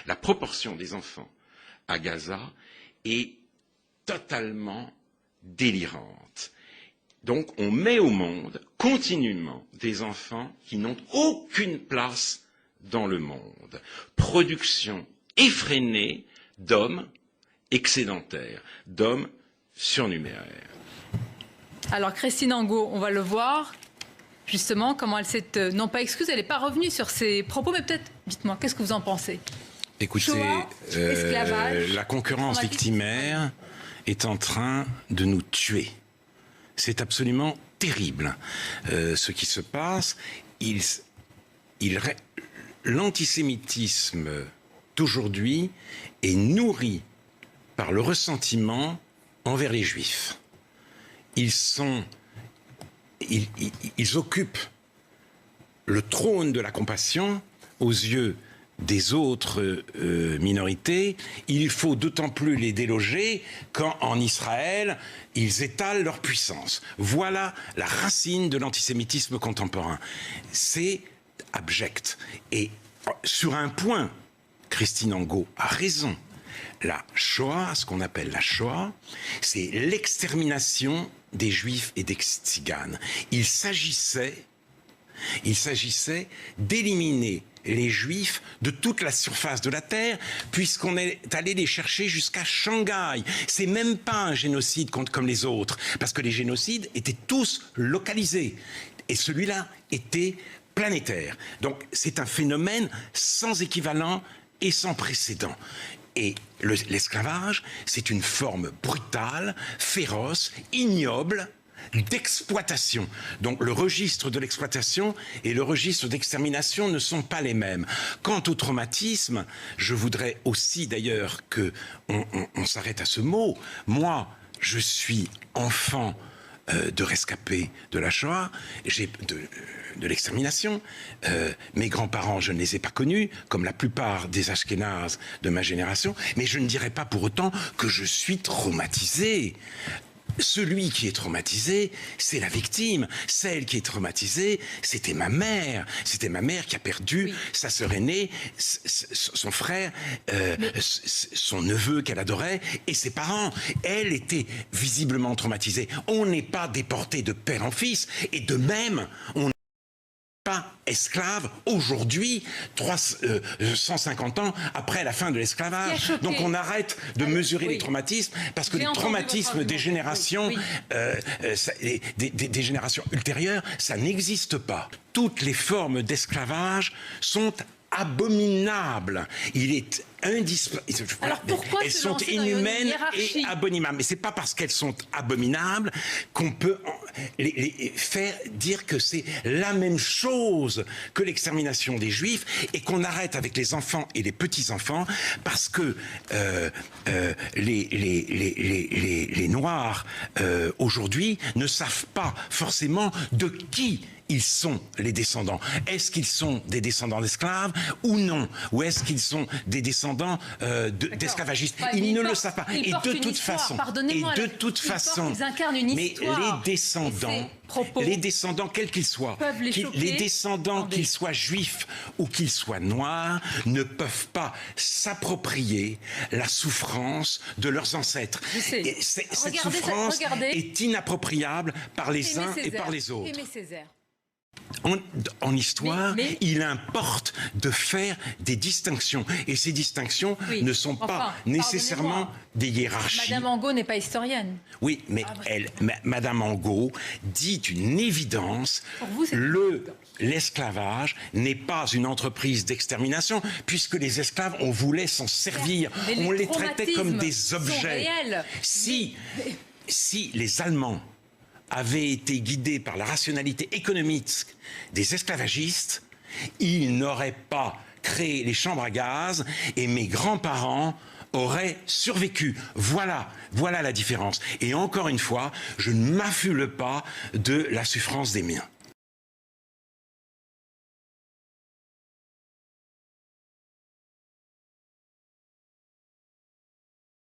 La proportion des enfants à Gaza est totalement délirante. Donc on met au monde continuellement des enfants qui n'ont aucune place dans le monde. Production effrénée d'hommes excédentaires, d'hommes surnuméraires. Alors Christine Angot, on va le voir, justement, comment elle s'est, non pas excusée, elle n'est pas revenue sur ses propos, mais peut-être, dites-moi, qu'est-ce que vous en pensez? Écoutez, la concurrence victimaire est en train de nous tuer. C'est absolument terrible ce qui se passe. L'antisémitisme d'aujourd'hui est nourri par le ressentiment envers les Juifs. Ils occupent le trône de la compassion aux yeux des autres minorités. Il faut d'autant plus les déloger quand, en Israël, ils étalent leur puissance. Voilà la racine de l'antisémitisme contemporain. C'est abject. Et sur un point, Christine Angot a raison. La Shoah, ce qu'on appelle la Shoah, c'est l'extermination des Juifs et des Tziganes. Il s'agissait d'éliminer les Juifs de toute la surface de la Terre, puisqu'on est allé les chercher jusqu'à Shanghai. C'est même pas un génocide comme les autres, parce que les génocides étaient tous localisés. Et celui-là était planétaire. Donc c'est un phénomène sans équivalent et sans précédent. Et l'esclavage, c'est une forme brutale, féroce, ignoble d'exploitation. Donc le registre de l'exploitation et le registre d'extermination ne sont pas les mêmes. Quant au traumatisme, je voudrais aussi d'ailleurs qu'on s'arrête à ce mot. Moi, je suis enfant de rescapés de la Shoah, de l'extermination. Mes grands-parents, je ne les ai pas connus, comme la plupart des Ashkénazes de ma génération, mais je ne dirais pas pour autant que je suis traumatisé. Celui qui est traumatisé, c'est la victime. Celle qui est traumatisée, c'était ma mère. C'était ma mère qui a perdu sa sœur aînée, son frère, son neveu qu'elle adorait, et ses parents. Elle était visiblement traumatisée. On n'est pas déporté de père en fils, et de même, on pas esclave aujourd'hui, 150 ans après la fin de l'esclavage. Donc on arrête de mesurer les traumatismes, parce que les traumatismes des générations, des générations ultérieures, ça n'existe pas. Toutes les formes d'esclavage sont abominables. Il est indispensable. Alors pourquoi elles sont inhumaines et abominables. Mais c'est pas parce qu'elles sont abominables qu'on peut les faire dire que c'est la même chose que l'extermination des Juifs, et qu'on arrête avec les enfants et les petits-enfants, parce que les Noirs aujourd'hui ne savent pas forcément de qui ils sont les descendants. Est-ce qu'ils sont des descendants d'esclaves ou non? Ou est-ce qu'ils sont des descendants d'esclavagistes? Ils ne le savent pas. Et de toute façon, mais les descendants, quels qu'ils soient, les descendants, qu'ils soient juifs ou qu'ils soient noirs, ne peuvent pas s'approprier la souffrance de leurs ancêtres. Et cette souffrance est inappropriable par les uns et par les autres. En histoire, il importe de faire des distinctions. Et ces distinctions ne sont pas nécessairement des hiérarchies. Madame Angot n'est pas historienne. Oui, mais Madame Angot dit une évidence. L'esclavage n'est pas une entreprise d'extermination, puisque les esclaves, on voulait s'en servir. On les traitait comme des objets. Si les Allemands avaient été guidés par la rationalité économique des esclavagistes, ils n'auraient pas créé les chambres à gaz et mes grands-parents auraient survécu. Voilà la différence. Et encore une fois, je ne m'affule pas de la souffrance des miens.